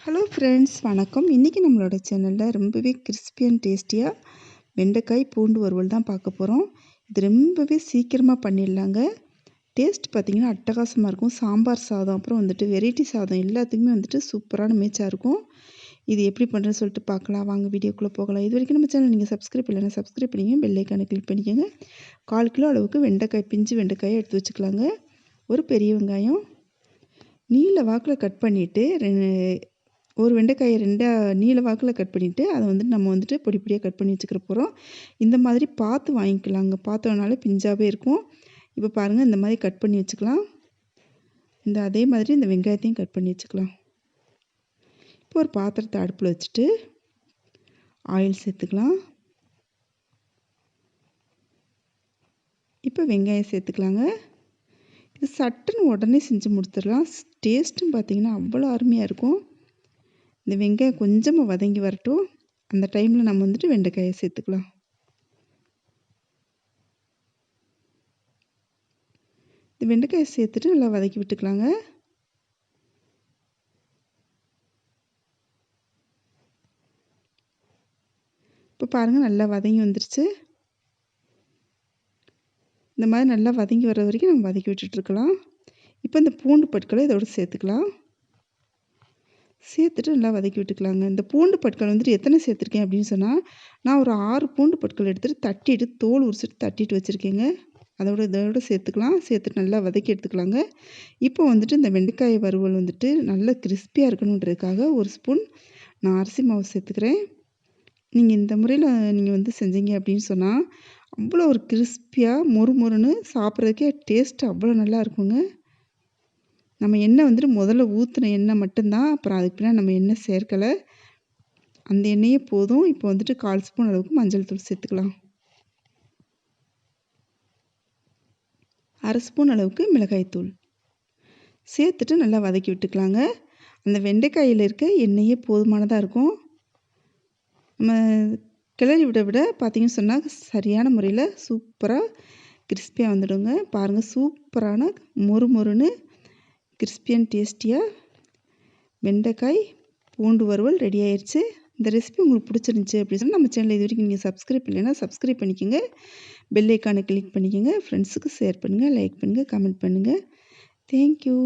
Hello friends, வணக்கம். இன்றைக்கி நம்மளோட சேனலில் ரொம்பவே கிறிஸ்பி அண்ட் டேஸ்டியாக வெண்டைக்காய் பூண்டு வறுவல் தான் பார்க்க போகிறோம். இது ரொம்பவே சீக்கிரமாக பண்ணிடலாங்க. டேஸ்ட் பார்த்திங்கன்னா அட்டகாசமாக இருக்கும். சாம்பார் சாதம், அப்புறம் வந்துட்டு வெரைட்டி சாதம் எல்லாத்துக்குமே வந்துட்டு சூப்பரான மேட்சாக இருக்கும். இது எப்படி பண்ணுறேன்னு சொல்லிட்டு பார்க்கலாம். வாங்க வீடியோக்குள்ளே போகலாம். இது வரைக்கும் நம்ம சேனல் நீங்கள் சப்ஸ்கிரைப் இல்லைன்னா சப்ஸ்கிரைப் பண்ணிங்க, பெல் ஐக்கானை கிளிக் பண்ணிக்கோங்க. 1/4 கிலோ அளவுக்கு வெண்டைக்காய், பிஞ்சு வெண்டைக்காயை எடுத்து வச்சுக்கலாங்க. ஒரு பெரிய வெங்காயம் நீல வாக்கில் கட் பண்ணிவிட்டு, ஒரு வெண்டைக்காயை 2 நீல வாக்கில் கட் பண்ணிவிட்டு அதை வந்துட்டு நம்ம வந்துட்டு பொடி பொடியாக கட் பண்ணி வச்சுக்கிற போகிறோம். இந்த மாதிரி பார்த்து வாங்கிக்கலாங்க. பார்த்தோன்னாலே பிஞ்சாகவே இருக்கும். இப்போ பாருங்கள், இந்த மாதிரி கட் பண்ணி வச்சுக்கலாம். அதே மாதிரி இந்த வெங்காயத்தையும் கட் பண்ணி வச்சுக்கலாம். இப்போ ஒரு பாத்திரத்தை அடுப்பில் வச்சுட்டு ஆயில் சேர்த்துக்கலாம். இப்போ வெங்காயம் சேர்த்துக்கலாங்க. இது சட்டுன்னு உடனே செஞ்சு முடிச்சிடலாம். டேஸ்ட்டும் பார்த்திங்கன்னா அவ்வளோ அருமையாக இருக்கும். இந்த வெங்காயம் கொஞ்சமாக வதங்கி வரட்டும். அந்த டைமில் நம்ம வந்துட்டு வெண்டைக்காயை சேர்த்துக்கலாம். இந்த வெண்டைக்காயை சேர்த்துட்டு நல்லா வதக்கி விட்டுக்கலாங்க. இப்போ பாருங்கள், நல்லா வதங்கி வந்துருச்சு. இந்த மாதிரி நல்லா வதங்கி வர வரைக்கும் நம்ம வதக்கி விட்டுட்ருக்கலாம். இப்போ இந்த பூண்டு பற்களை இதோடு சேர்த்துக்கலாம். சேர்த்துட்டு நல்லா வதக்கி விட்டுக்கலாங்க. இந்த பூண்டு பற்கள் வந்துட்டு எத்தனை சேர்த்துருக்கேன் அப்படின்னு சொன்னால், நான் ஒரு 6 பூண்டு பற்கள் எடுத்துகிட்டு தட்டிட்டு தோல் உரிச்சிட்டு தட்டிட்டு வச்சுருக்கேங்க. இதோட சேர்த்துக்கலாம். சேர்த்துட்டு நல்லா வதக்கி எடுத்துக்கலாங்க. இப்போ வந்துட்டு இந்த வெண்டைக்காய் வறுவல் வந்துட்டு நல்லா கிறிஸ்பியாக இருக்கணுன்றதுக்காக 1 ஸ்பூன் நான் அரிசி மாவு சேர்த்துக்கிறேன். நீங்கள் இந்த முறையில் நீங்கள் செஞ்சீங்க அப்படின்னு சொன்னால் அவ்வளோ ஒரு கிறிஸ்பியாக மொறுமொறுன்னு சாப்பிட்றதுக்கே டேஸ்ட் அவ்வளோ நல்லா இருக்குங்க. நம்ம எண்ணெய் வந்துட்டு முதல்ல ஊற்றின எண்ணெய் மட்டும்தான், அப்புறம் அதுக்கு பின்னாடி நம்ம எண்ணெய் சேர்க்கலை. அந்த எண்ணெயே போதும். இப்போ வந்துட்டு 1/4 ஸ்பூன் அளவுக்கு மஞ்சள் தூள் சேர்த்துக்கலாம். 1/2 ஸ்பூன் அளவுக்கு மிளகாய்த்தூள் சேர்த்துட்டு நல்லா வதக்கி விட்டுக்கலாங்க. அந்த வெண்டைக்காயில் இருக்க எண்ணெயே போதுமானதாக இருக்கும். நம்ம கிளறி விட பார்த்திங்கன்னு சொன்னால் சரியான முறையில் சூப்பராக கிறிஸ்பியாக வந்துடுங்க. பாருங்கள், சூப்பரான மொறுமொறுன்னு கிறிஸ்பி அண்ட் டேஸ்டியாக வெண்டைக்காய் பூண்டு வறுவல் ரெடி ஆயிடுச்சு. இந்த ரெசிபி உங்களுக்கு பிடிச்சிருந்துச்சி அப்படின்னு சொன்னால் நம்ம சேனல் இது வரைக்கும் நீங்கள் சப்ஸ்கிரைப் இல்லைன்னா சப்ஸ்கிரைப் பண்ணிக்கோங்க. பெல் ஐக்கானை கிளிக் பண்ணிக்கோங்க. ஃப்ரெண்ட்ஸுக்கு ஷேர் பண்ணுங்கள், லைக் பண்ணுங்கள், கமெண்ட் பண்ணுங்கள். தேங்க்யூ.